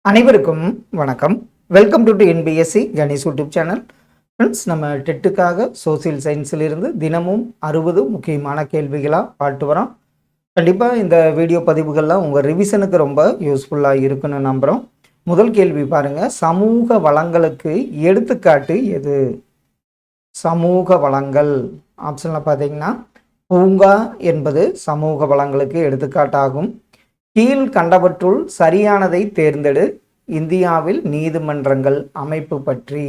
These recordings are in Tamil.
அனைவருக்கும் வணக்கம். Welcome to NPSC Ganesh YouTube channel. Friends, நம்ம டெட்டுக்காக சோசியல் சயின்ஸிலிருந்து தினமும் 60 முக்கியமான கேள்விகளாக பாட்டு வரோம். கண்டிப்பாக இந்த வீடியோ பதிவுகள்லாம் உங்கள் ரிவிஷனுக்கு ரொம்ப யூஸ்ஃபுல்லாக இருக்குன்னு நம்புகிறோம். முதல் கேள்வி பாருங்கள். சமூக வளங்களுக்கு எடுத்துக்காட்டு எது? சமூக வளங்கள் ஆப்ஷனில் பார்த்தீங்கன்னா பூங்கா என்பது சமூக வளங்களுக்கு எடுத்துக்காட்டாகும். கீழ் கண்டவற்றுள் சரியானதை தேர்ந்தெடு. இந்தியாவில் நீதிமன்றங்கள் அமைப்பு பற்றி.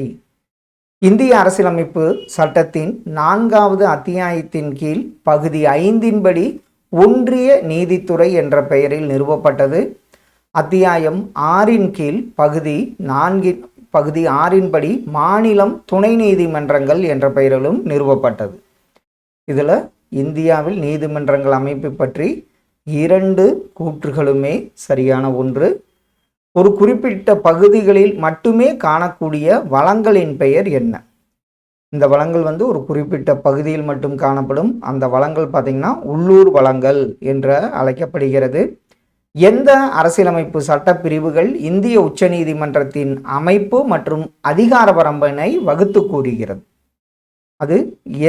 இந்திய அரசியலமைப்பு சட்டத்தின் 4வது அத்தியாயத்தின் கீழ் பகுதி 5 படி ஒன்றிய நீதித்துறை என்ற பெயரில் நிறுவப்பட்டது. அத்தியாயம் 6 கீழ் பகுதி 6 படி மாநிலம் துணை நீதிமன்றங்கள் என்ற பெயரிலும் நிறுவப்பட்டது. இதில் இந்தியாவில் நீதிமன்றங்கள் அமைப்பு பற்றி 2 கூற்றுகளுமே சரியான ஒன்று. ஒரு குறிப்பிட்ட பகுதிகளில் மட்டுமே காணக்கூடிய வளங்களின் பெயர் என்ன? இந்த வளங்கள் ஒரு குறிப்பிட்ட பகுதியில் மட்டும் காணப்படும். அந்த வளங்கள் பார்த்திங்கன்னா உள்ளூர் வளங்கள் என்று அழைக்கப்படுகிறது. எந்த அரசியலமைப்பு சட்டப்பிரிவுகள் இந்திய உச்சநீதிமன்றத்தின் அமைப்பு மற்றும் அதிகார வரம்பினை வகுத்து கூறுகிறது? அது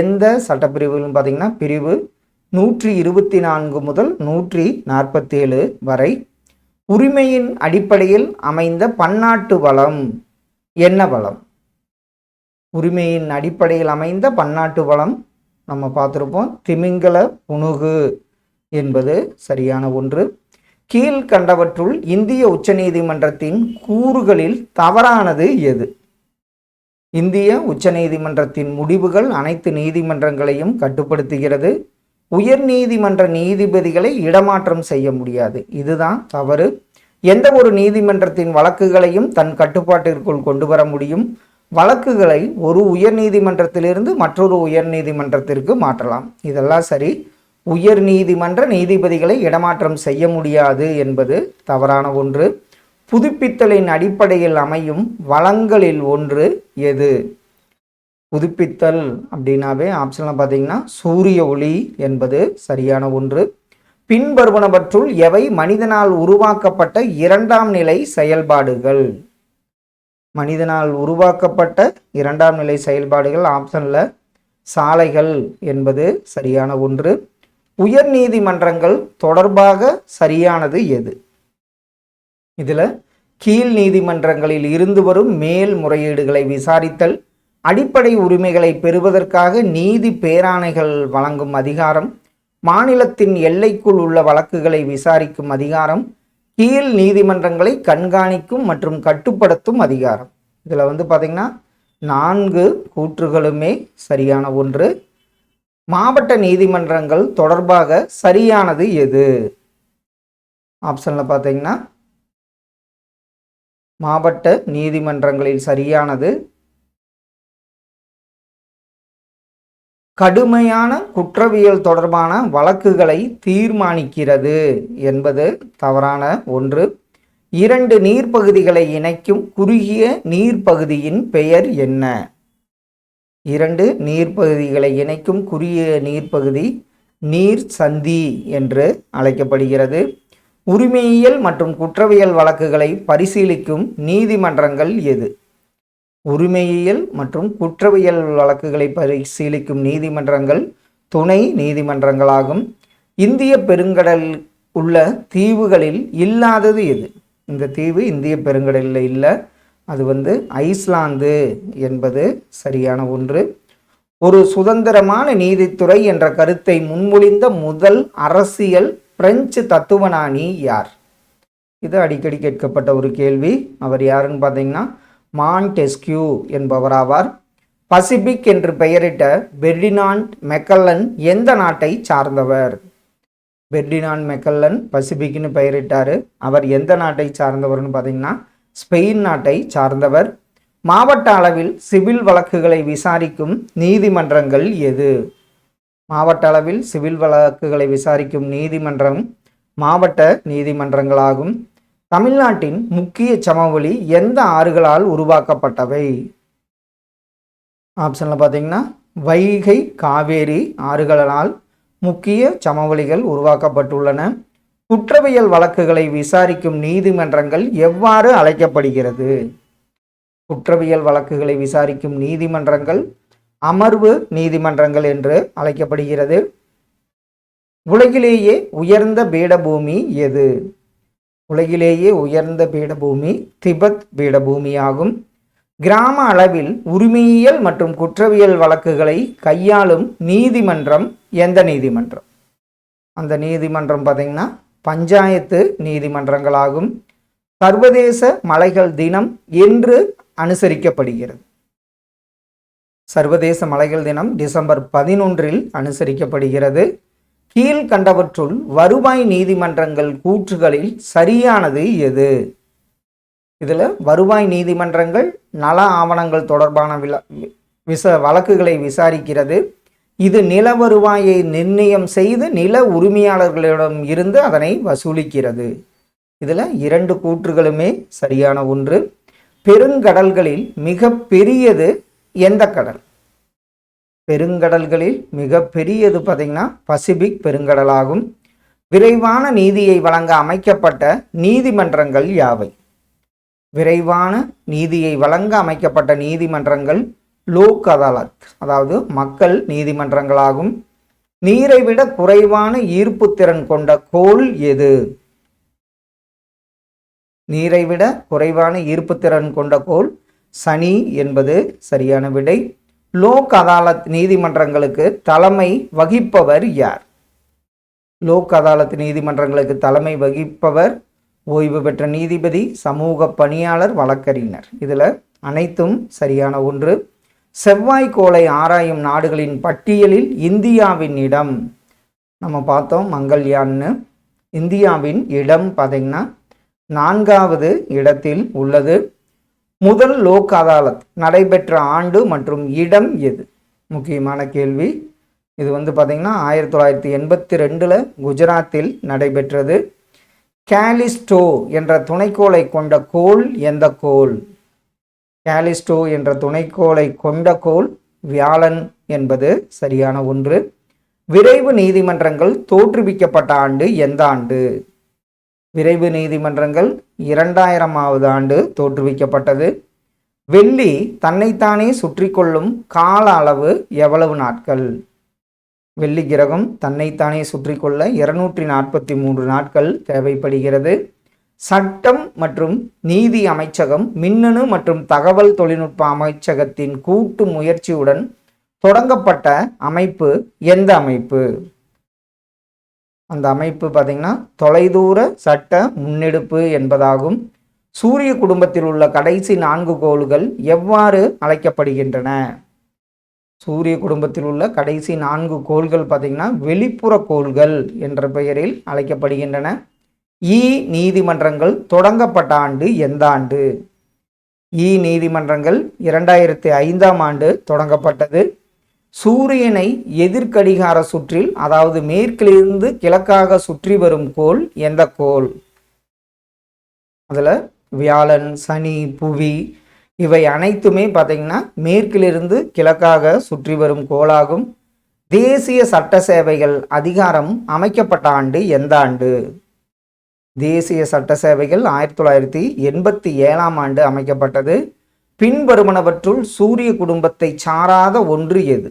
எந்த சட்டப்பிரிவுகள் பார்த்திங்கன்னா பிரிவு 124 முதல் 147 வரை. உரிமையின் அடிப்படையில் அமைந்த பன்னாட்டு வளம் என்ன வளம்? உரிமையின் அடிப்படையில் அமைந்த பன்னாட்டு வளம் நம்ம பார்த்துருப்போம். திமிங்கல புனுகு என்பது சரியான ஒன்று. கீழ்கண்டவற்றுள் இந்திய உச்சநீதிமன்றத்தின் கூறுகளில் தவறானது எது? இந்திய உச்சநீதிமன்றத்தின் முடிவுகள் அனைத்து நீதிமன்றங்களையும் கட்டுப்படுத்துகிறது. உயர் நீதிமன்ற நீதிபதிகளை இடமாற்றம் செய்ய முடியாது. இதுதான் தவறு. எந்த ஒரு நீதிமன்றத்தின் வழக்குகளையும் தன் கட்டுப்பாட்டிற்குள் கொண்டு வர முடியும். வழக்குகளை ஒரு உயர் நீதிமன்றத்திலிருந்து மற்றொரு உயர் நீதிமன்றத்திற்கு மாற்றலாம். இதெல்லாம் சரி. உயர் நீதிமன்ற நீதிபதிகளை இடமாற்றம் செய்ய முடியாது என்பது தவறான ஒன்று. புதுப்பித்தலின் அடிப்படையில் அமையும் வளங்களில் ஒன்று எது? புதுப்பித்தல் அப்படின்னாவே ஆப்ஷனில் பார்த்தீங்கன்னா சூரிய ஒளி என்பது சரியான ஒன்று. பின்வருவனவற்றுள் எவை மனிதனால் உருவாக்கப்பட்ட 2ஆம் நிலை செயல்பாடுகள்? மனிதனால் உருவாக்கப்பட்ட 2ஆம் நிலை செயல்பாடுகள் ஆப்ஷனில் சாலைகள் என்பது சரியான ஒன்று. உயர் நீதிமன்றங்கள் தொடர்பாக சரியானது எது? இதில் கீழ் நீதிமன்றங்களில் இருந்து வரும் மேல்முறையீடுகளை விசாரித்தல், அடிப்படை உரிமைகளை பெறுவதற்காக நீதி பேராணைகள் வழங்கும் அதிகாரம், மாநிலத்தின் எல்லைக்குள் உள்ள வழக்குகளை விசாரிக்கும் அதிகாரம், கீழ் நீதிமன்றங்களை கண்காணிக்கும் மற்றும் கட்டுப்படுத்தும் அதிகாரம். இதில் பார்த்தீங்கன்னா 4 கூற்றுகளுமே சரியான ஒன்று. மாவட்ட நீதிமன்றங்கள் தொடர்பாக சரியானது எது? ஆப்ஷனில் பார்த்தீங்கன்னா மாவட்ட நீதிமன்றங்களில் சரியானது கடுமையான குற்றவியல் தொடர்பான வழக்குகளை தீர்மானிக்கிறது என்பது தவறான ஒன்று. 2 நீர்ப்பகுதிகளை இணைக்கும் குறுகிய நீர்ப்பகுதியின் பெயர் என்ன? 2 நீர்ப்பகுதிகளை இணைக்கும் குறுகிய நீர்ப்பகுதி நீர் சந்தி என்று அழைக்கப்படுகிறது. உரிமையியல் மற்றும் குற்றவியல் வழக்குகளை பரிசீலிக்கும் நீதிமன்றங்கள் எது? உரிமையியல் மற்றும் குற்றவியல் வழக்குகளை பரிசீலிக்கும் நீதிமன்றங்கள் துணை நீதிமன்றங்களாகும். இந்திய பெருங்கடல் உள்ள தீவுகளில் இல்லாதது எது? இந்த தீவு இந்திய பெருங்கடலில் இல்லை. அது ஐஸ்லாந்து என்பது சரியான ஒன்று. ஒரு சுதந்திரமான நீதித்துறை என்ற கருத்தை முன்மொழிந்த முதல் அரசியல் பிரெஞ்சு தத்துவஞானி யார்? இது அடிக்கடி கேட்கப்பட்ட ஒரு கேள்வி. அவர் யாருன்னு பார்த்தீங்கன்னா மான்டெஸ்கியூ என்பவராவார். பசிபிக் என்று பெயரிட்ட பெர்டினாண்ட் மெக்கல்லன் எந்த நாட்டை சார்ந்தவர்? பெர்டினாண்ட் மெக்கல்லன் பசிபிக்னு பெயரிட்டார். அவர் எந்த நாட்டை சார்ந்தவர்னு பார்த்தீங்கன்னா ஸ்பெயின் நாட்டை சார்ந்தவர். மாவட்ட அளவில் சிவில் வழக்குகளை விசாரிக்கும் நீதிமன்றங்கள் எது? மாவட்ட அளவில் சிவில் வழக்குகளை விசாரிக்கும் நீதிமன்றம் மாவட்ட நீதிமன்றங்களாகும். தமிழ்நாட்டின் முக்கிய சமவெளி எந்த ஆறுகளால் உருவாக்கப்பட்டவை? ஆப்ஷனில் பார்த்தீங்கன்னா வைகை, காவேரி ஆறுகளால் முக்கிய சமவெளிகள் உருவாக்கப்பட்டுள்ளன. குற்றவியல் வழக்குகளை விசாரிக்கும் நீதிமன்றங்கள் எவ்வாறு அழைக்கப்படுகிறது? குற்றவியல் வழக்குகளை விசாரிக்கும் நீதிமன்றங்கள் அமர்வு நீதிமன்றங்கள் என்று அழைக்கப்படுகிறது. உலகிலேயே உயர்ந்த பீடபூமி எது? உலகிலேயே உயர்ந்த பீடபூமி திபெத் பீடபூமி ஆகும். கிராம அளவில் உரிமையியல் மற்றும் குற்றவியல் வழக்குகளை கையாளும் நீதிமன்றம் எந்த நீதிமன்றம்? அந்த நீதிமன்றம் பார்த்தீங்கன்னா பஞ்சாயத்து நீதிமன்றங்களாகும். சர்வதேச மலைகள் தினம் என்று அனுசரிக்கப்படுகிறது. சர்வதேச மலைகள் தினம் டிசம்பர் 11 அனுசரிக்கப்படுகிறது. கீழ்கண்டவற்றுள் வருவாய் நீதிமன்றங்கள் கூற்றுகளில் சரியானது எது? இதில் வருவாய் நீதிமன்றங்கள் நல ஆவணங்கள் தொடர்பான வழக்குகளை விசாரிக்கிறது. இது நில வருவாயை நிர்ணயம் செய்து நில உரிமையாளர்களிடம் இருந்து அதனை வசூலிக்கிறது. இதில் 2 கூற்றுகளுமே சரியான ஒன்று. பெருங்கடல்களில் மிக பெரியது எந்த கடல்? பெருங்கடல்களில் மிக பெரியது பார்த்தீங்கன்னா பசிபிக் பெருங்கடலாகும். விரைவான நீதியை வழங்க அமைக்கப்பட்ட நீதிமன்றங்கள் யாவை? விரைவான நீதியை வழங்க அமைக்கப்பட்ட நீதிமன்றங்கள் லோக் அதாலத், அதாவது மக்கள் நீதிமன்றங்களாகும். நீரை விட குறைவான ஈர்ப்பு திறன் கொண்ட கோள் எது? நீரை விட குறைவான ஈர்ப்பு திறன் கொண்ட கோள் சனி என்பது சரியான விடை. லோக் அதாலத் நீதிமன்றங்களுக்கு தலைமை வகிப்பவர் யார்? லோக் அதாலத் நீதிமன்றங்களுக்கு தலைமை வகிப்பவர் ஓய்வு பெற்ற நீதிபதி, சமூக பணியாளர், வழக்கறிஞர். இதில் அனைத்தும் சரியான ஒன்று. செவ்வாய்க்கோளை ஆராயும் நாடுகளின் பட்டியலில் இந்தியாவின் இடம் நம்ம பார்த்தோம், மங்கள்யான்னு. இந்தியாவின் இடம் பார்த்தீங்கன்னா 4வது இடத்தில் உள்ளது. முதல் லோக் அதாலத் நடைபெற்ற ஆண்டு மற்றும் இடம் எது? முக்கியமான கேள்வி. இது பார்த்தீங்கன்னா 1982 குஜராத்தில் நடைபெற்றது. கேலிஸ்டோ என்ற துணைக்கோளை கொண்ட கோள் எந்த கோள்? கேலிஸ்டோ என்ற துணைக்கோளை கொண்ட கோள் வியாழன் என்பது சரியான ஒன்று. விரைவு நீதிமன்றங்கள் தோற்றுவிக்கப்பட்ட ஆண்டு எந்த ஆண்டு? விரைவு நீதிமன்றங்கள் 2000வது ஆண்டு தோற்றுவிக்கப்பட்டது. வெள்ளி தன்னைத்தானே சுற்றி கொள்ளும் கால அளவு எவ்வளவு நாட்கள்? வெள்ளி கிரகம் தன்னைத்தானே சுற்றி கொள்ள 243 நாட்கள் தேவைப்படுகிறது. சட்டம் மற்றும் நீதி அமைச்சகம் மின்னணு மற்றும் தகவல் தொழில்நுட்ப அமைச்சகத்தின் கூட்டு முயற்சியுடன் தொடங்கப்பட்ட அமைப்பு எந்த அமைப்பு? அந்த அமைப்பு பார்த்தீங்கன்னா தொலைதூர சட்ட முன்னெடுப்பு என்பதாகும். சூரிய குடும்பத்தில் உள்ள கடைசி 4 கோள்கள் எவ்வாறு அழைக்கப்படுகின்றன? சூரிய குடும்பத்தில் உள்ள கடைசி 4 கோள்கள் பார்த்தீங்கன்னா வெளிப்புற கோள்கள் என்ற பெயரில் அழைக்கப்படுகின்றன. நீதிமன்றங்கள் தொடங்கப்பட்ட ஆண்டு எந்த ஆண்டு? நீதிமன்றங்கள் 2005ஆம் ஆண்டு தொடங்கப்பட்டது. சூரியனை எதிர்கடிகார சுற்றில், அதாவது மேற்கிலிருந்து கிழக்காக சுற்றி வரும் கோள் எந்த கோள்? அதில் வியாழன், சனி, புவி இவை அனைத்துமே பார்த்தீங்கன்னா மேற்கிலிருந்து கிழக்காக சுற்றி வரும் கோளாகும். தேசிய சட்ட சேவைகள் அதிகாரம் அமைக்கப்பட்ட ஆண்டு எந்த ஆண்டு? தேசிய சட்ட சேவைகள் 1987ஆம் ஆண்டு அமைக்கப்பட்டது. பின்வருவனவற்றுள் சூரிய குடும்பத்தை சாராத ஒன்று எது?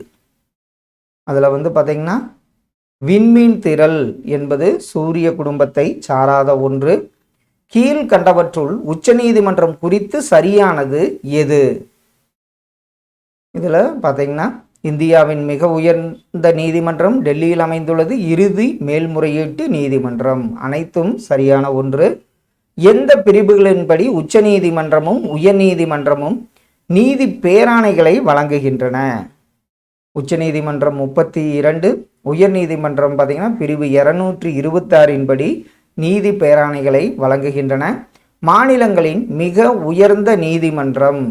அதில் பார்த்தீங்கன்னா விண்மீன் திரள் என்பது சூரிய குடும்பத்தை சாராத ஒன்று. கீழ்கண்டவற்றுள் உச்சநீதிமன்றம் குறித்து சரியானது எது? இதில் பார்த்தீங்கன்னா இந்தியாவின் மிக உயர்ந்த நீதிமன்றம் டெல்லியில் அமைந்துள்ளது. இறுதி மேல்முறையீட்டு நீதிமன்றம். அனைத்தும் சரியான ஒன்று. எந்த பிரிவுகளின்படி உச்சநீதிமன்றமும் உயர்நீதிமன்றமும் நீதி பேராணைகளை வழங்குகின்றன? உச்சநீதிமன்றம் 32, உயர்நீதிமன்றம் பார்த்தீங்கன்னா பிரிவு 226 படி நீதி பேராணைகளை வழங்குகின்றன. மாநிலங்களின் மிக உயர்ந்த நீதிமன்றம்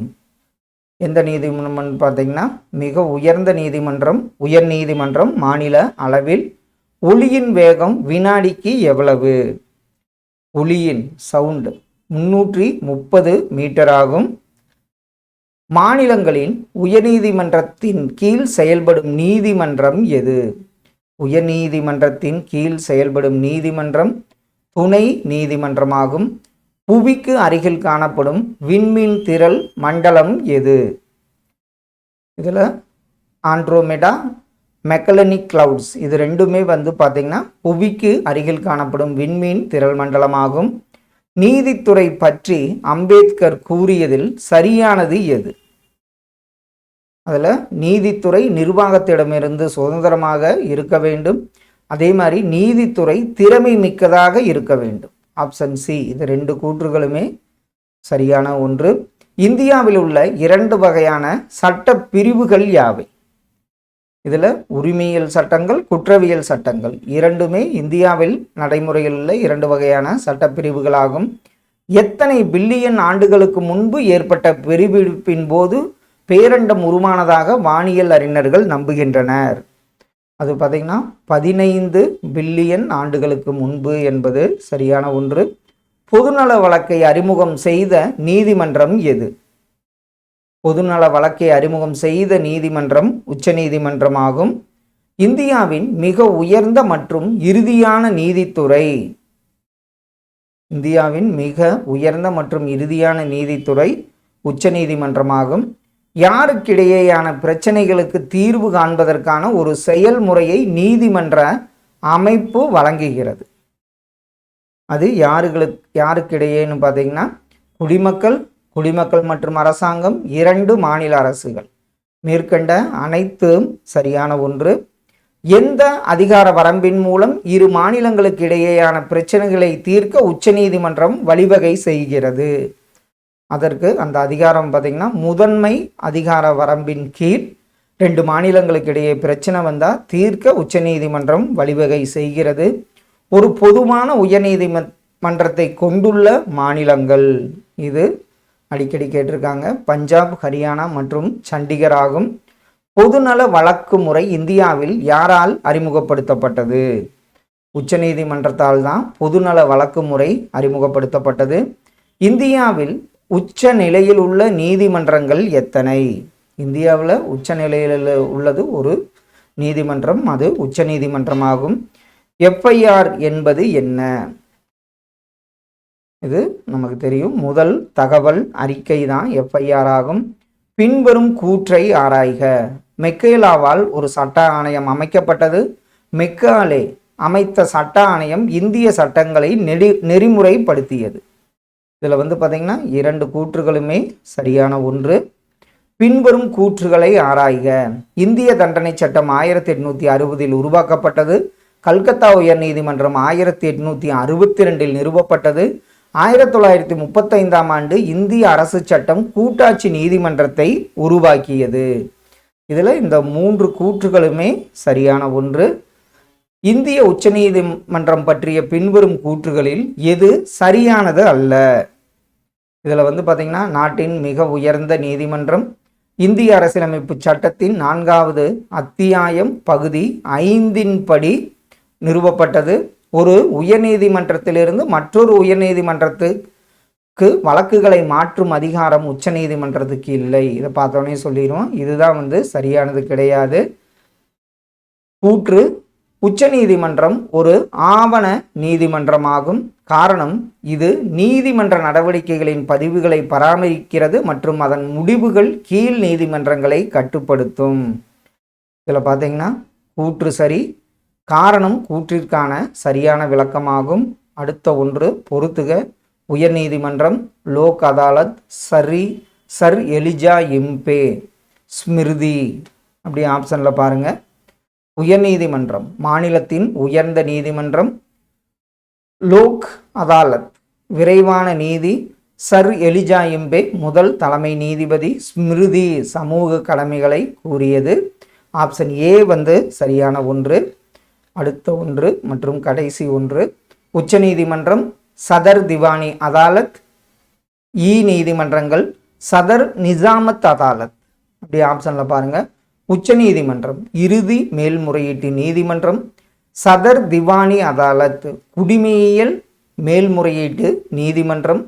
எந்த நீதிமன்றம் பார்த்தீங்கன்னா மிக உயர்ந்த நீதிமன்றம் உயர்நீதிமன்றம். மாநில அளவில் ஒளியின் வேகம் வினாடிக்கு எவ்வளவு? ஒளியின் சவுண்ட் 330 மீட்டர் ஆகும். மாநிலங்களின் உயர்நீதிமன்றத்தின் கீழ் செயல்படும் நீதிமன்றம் எது? உயர்நீதிமன்றத்தின் கீழ் செயல்படும் நீதிமன்றம் துணை நீதிமன்றமாகும். புவிக்கு அருகில் காணப்படும் விண்மீன் திரள் மண்டலம் எது? இதில் ஆண்ட்ரோமெடா, மெக்கலனிக் கிளவுட்ஸ் இது ரெண்டுமே வந்து பார்த்திங்கன்னா புவிக்கு அருகில் காணப்படும் விண்மீன் திரள் மண்டலமாகும். நீதித்துறை பற்றி அம்பேத்கர் கூறியதில் சரியானது எது? அதில் நீதித்துறை நிர்வாகத்திடமிருந்து சுதந்திரமாக இருக்க வேண்டும், அதே மாதிரி நீதித்துறை திறமை மிக்கதாக இருக்க வேண்டும். ஆப்ஷன் சி இது ரெண்டு கூற்றுகளுமே சரியான ஒன்று. இந்தியாவில் உள்ள 2 வகையான சட்ட பிரிவுகள் யாவை? இதில் உரிமையியல் சட்டங்கள், குற்றவியல் சட்டங்கள் இரண்டுமே இந்தியாவில் நடைமுறையில் உள்ள 2 வகையான சட்டப்பிரிவுகளாகும். எத்தனை பில்லியன் ஆண்டுகளுக்கு முன்பு ஏற்பட்ட பெருவெடிப்பின் போது பேரண்டம் உருவானதாக வானியல் அறிஞர்கள் நம்புகின்றனர்? அது பார்த்திங்கன்னா 15 பில்லியன் ஆண்டுகளுக்கு முன்பு என்பது சரியான ஒன்று. பொதுநல வழக்கை அறிமுகம் செய்த நீதிமன்றம் எது? பொதுநல வழக்கை அறிமுகம் செய்த நீதிமன்றம் உச்சநீதிமன்றமாகும். இந்தியாவின் மிக உயர்ந்த மற்றும் இறுதியான நீதித்துறை. இந்தியாவின் மிக உயர்ந்த மற்றும் இறுதியான நீதித்துறை உச்சநீதிமன்றமாகும். யாருக்கிடையேயான பிரச்சனைகளுக்கு தீர்வு காண்பதற்கான ஒரு செயல்முறையை நீதிமன்ற அமைப்பு வழங்குகிறது? அது யாருக்கிடையேன்னு பார்த்தீங்கன்னா குடிமக்கள் மற்றும் அரசாங்கம், 2 மாநில அரசுகள். மேற்கண்ட அனைத்தும் சரியான ஒன்று. எந்த அதிகார வரம்பின் மூலம் 2 மாநிலங்களுக்கு இடையேயான பிரச்சனைகளை தீர்க்க உச்சநீதிமன்றம் வழிவகை செய்கிறது? அதற்கு அந்த அதிகாரம் பார்த்திங்கன்னா முதன்மை அதிகார வரம்பின் கீழ் 2 மாநிலங்களுக்கு இடையே பிரச்சனை வந்தால் தீர்க்க உச்சநீதிமன்றம் வழிவகை செய்கிறது. ஒரு பொதுவான உயர்நீதிமன்றத்தை கொண்டுள்ள மாநிலங்கள், இது அடிக்கடி கேட்டிருக்காங்க, பஞ்சாப், ஹரியானா மற்றும் சண்டிகர் ஆகும். பொதுநல வழக்கு முறை இந்தியாவில் யாரால் அறிமுகப்படுத்தப்பட்டது? உச்சநீதிமன்றத்தால் தான் பொதுநல வழக்கு முறை அறிமுகப்படுத்தப்பட்டது. இந்தியாவில் உச்ச நிலையில் உள்ள நீதிமன்றங்கள் எத்தனை? இந்தியாவில் உச்ச நிலையில் உள்ளது ஒரு நீதிமன்றம், அது உச்ச நீதிமன்றமாகும். எஃப்ஐஆர் என்பது என்ன? இது நமக்கு தெரியும், முதல் தகவல் அறிக்கை தான் எஃப்ஐஆர் ஆகும். பின்வரும் கூற்றை ஆராய்க. மெக்கேலாவால் ஒரு சட்ட ஆணையம் அமைக்கப்பட்டது. மெக்காலே அமைத்த சட்ட ஆணையம் இந்திய சட்டங்களை நெறிமுறைப்படுத்தியது. இதில் வந்து பார்த்திங்கன்னா 2 கூற்றுகளுமே சரியான ஒன்று. பின்வரும் கூற்றுகளை ஆராய்க. இந்திய தண்டனை சட்டம் 1860 உருவாக்கப்பட்டது. கல்கத்தா உயர் நீதிமன்றம் 1862 நிறுவப்பட்டது. 1935 ஆண்டு இந்திய அரசு சட்டம் கூட்டாட்சி நீதிமன்றத்தை உருவாக்கியது. இதில் இந்த 3 கூற்றுகளுமே சரியான ஒன்று. இந்திய உச்சநீதிமன்றம் பற்றிய பின்வரும் கூற்றுகளில் எது சரியானது அல்ல? இதில் வந்து பார்த்திங்கன்னா நாட்டின் மிக உயர்ந்த நீதிமன்றம் இந்திய அரசியலமைப்பு சட்டத்தின் 4வது அத்தியாயம் பகுதி 5 படி நிறுவப்பட்டது. ஒரு உயர்நீதிமன்றத்திலிருந்து மற்றொரு உயர்நீதிமன்றத்துக்கு வழக்குகளை மாற்றும் அதிகாரம் உச்சநீதிமன்றத்துக்கு இல்லை. இதை பார்த்தோன்னே சொல்லிடுவோம், இதுதான் வந்து சரியானது கிடையாது. கூற்று: உச்சநீதிமன்றம் ஒரு ஆவண நீதிமன்றமாகும். காரணம், இது நீதிமன்ற நடவடிக்கைகளின் பதிவுகளை பராமரிக்கிறது மற்றும் அதன் முடிவுகள் கீழ் நீதிமன்றங்களை கட்டுப்படுத்தும். இதில் பார்த்தீங்கன்னா கூற்று சரி, காரணம் கூற்றிற்கான சரியான விளக்கமாகும். அடுத்த ஒன்று பொறுத்துக. உயர்நீதிமன்றம், லோக் அதாலத், சர் எலிஜா எம்பே, ஸ்மிருதி. அப்படி ஆப்ஷனில் பாருங்கள். உயர்நீதிமன்றம் மாநிலத்தின் உயர்ந்த நீதிமன்றம். லோக் அதாலத் விரைவான நீதி. சர் எலிஜா எம்பே முதல் தலைமை நீதிபதி. ஸ்மிருதி சமூக கடமைகளை கூறியது. ஆப்ஷன் ஏ வந்து சரியான ஒன்று. அடுத்த ஒன்று மற்றும் கடைசி ஒன்று. உச்சநீதிமன்றம், சதர் திவானி அதாலத், நீதிமன்றங்கள், சதர் நிசாமத் அதாலத். அப்படி ஆப்ஷனில் பாருங்கள். உச்சநீதிமன்றம் இறுதி மேல்முறையீட்டு நீதிமன்றம். சதர் திவானி அதாலத் குடிமையியல் மேல்முறையீட்டு நீதிமன்றம்.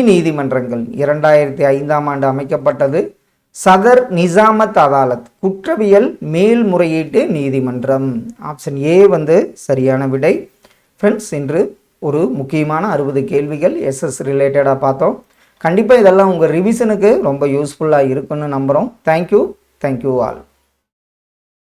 நீதிமன்றங்கள் 2005 ஆண்டு அமைக்கப்பட்டது. சதர் நிசாமத் அதாலத் குற்றவியல் மேல்முறையீட்டு நீதிமன்றம். ஆப்ஷன் ஏ வந்து சரியான விடை. ஃப்ரெண்ட்ஸ், இன்று ஒரு முக்கியமான 60 கேள்விகள் எஸ்எஸ் ரிலேட்டடாக பார்த்தோம். கண்டிப்பாக இதெல்லாம் உங்கள் ரிவிஷனுக்கு ரொம்ப யூஸ்ஃபுல்லாக இருக்குன்னு நம்புகிறோம். Thank you all.